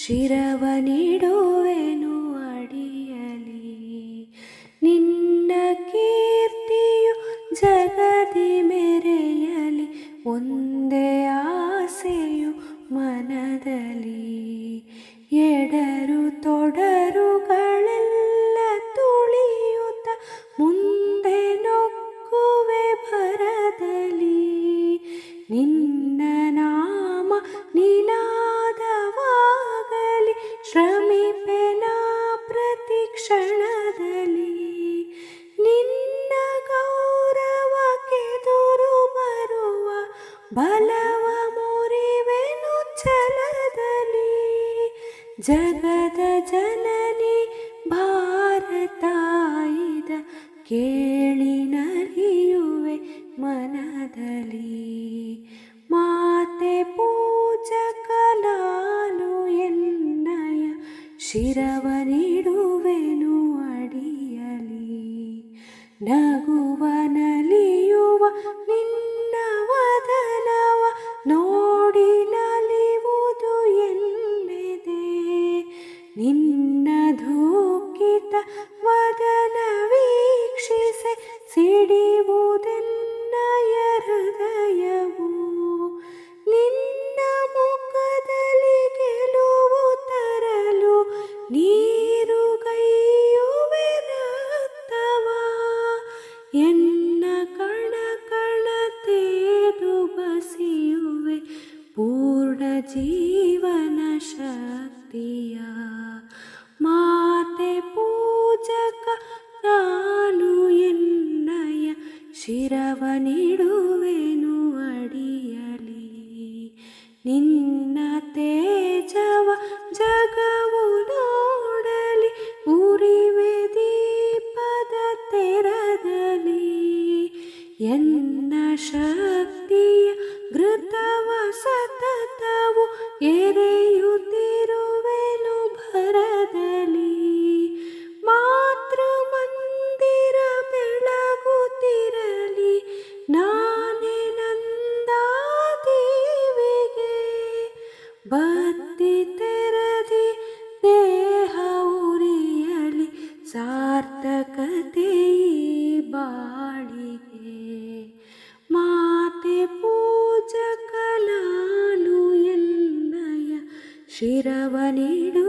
ಶಿರವನಿಡುವೆನು ಅಡಿಯಲಿ. ನಿನ್ನ ಕೀರ್ತಿಯು ಜಗದಿ ಮೆರೆಯಲಿ, ಒಂದೇ ಆಸೆಯು ಮನದಲ್ಲಿ. ಎಡರು ತೊಡರುಗಳೆಲ್ಲ ತುಳಿಯುತ್ತ ಮುಂದೆ ನೊಕ್ಕುವೆ ಭರದಲ್ಲಿ. ನಿನ್ನ ನಾಮ ನಿನಾದವಾಗಲಿ, ಶ್ರಮಿಪೆನ ಪ್ರತಿ ಕ್ಷಣದಲ್ಲಿ. ನಿನ್ನ ಗೌರವಕ್ಕೆದುರು ಬರುವ ಬಲವ ಮುರಿವೆನು ಛಲದಲ್ಲಿ. ಜಗದ ಜನನಿ ಭಾರತಾಯಿದ ಕೇಳಿ ನಲಿಯುವೆ ಮನದಲ್ಲಿ. ಮಾತೆ ಪೂಜಕ ನಾನು ಎನ್ನಯ, ಶಿರವನಿಡುವೆನು ಅಡಿಯಲಿ. ನಗುವ ನಲಿಯುವ ನಿನ್ನ ವದನವ ನೋಡಿ ನಲಿವುದು ಎನ್ನೆದೆ. ನಿನ್ನ ಧೂಕಿತ ವದನ ವೀಕ್ಷಿಸೆ ಸಿಡಿಯುವುದೆನ್ನಯ ಹೃದಯವು. ನಿನ್ನ ಮುಖದಲ್ಲಿ ಗೆಲುವು ತರಲು ನೀರುಗೈಯುವೆ ರಕ್ತವ. ಎನ್ನ ಕಣ ಕಣ ತೇದು ಬಸಿಯುವೆ ಪೂರ್ಣ ಜೀವನ ಶಕ್ತಿಯ. ಮಾತೆ ಪೂಜಕ ನಾನು ಎನ್ನಯ, ಶಿರವನಿಡುವೆನು ಅಡಿಯಲಿ. ನಿನ್ನ ತೇಜವ ಜಗವು ನೋಡಲಿ, ಉರಿವೆ ದೀಪದ ತೆರದಲ್ಲಿ. ಎನ್ನ ಶಕ್ತಿಯ ಘೃತವ ಸತತವು ಎರೆಯುತ್ತಿರುವೆನು ಭರದಲ್ಲಿ. ಮಾತೃ ಮಂದಿರ ಬೆಳಗುತ್ತಿರಲಿ, ನಾನೇ ನಂದಾದೇವಿಗೆ. ಬತ್ತಿ ತೆರದಿ ದೇಹ ಉರಿಯಲಿ, ಸಾರ್ಥಕತೆ ಈ ಬಾಳಿಗೆ. ಮಾತೆ ಪೂಜಕ ನಾನು ಎನ್ನಯ, ಶಿರವನಿಡು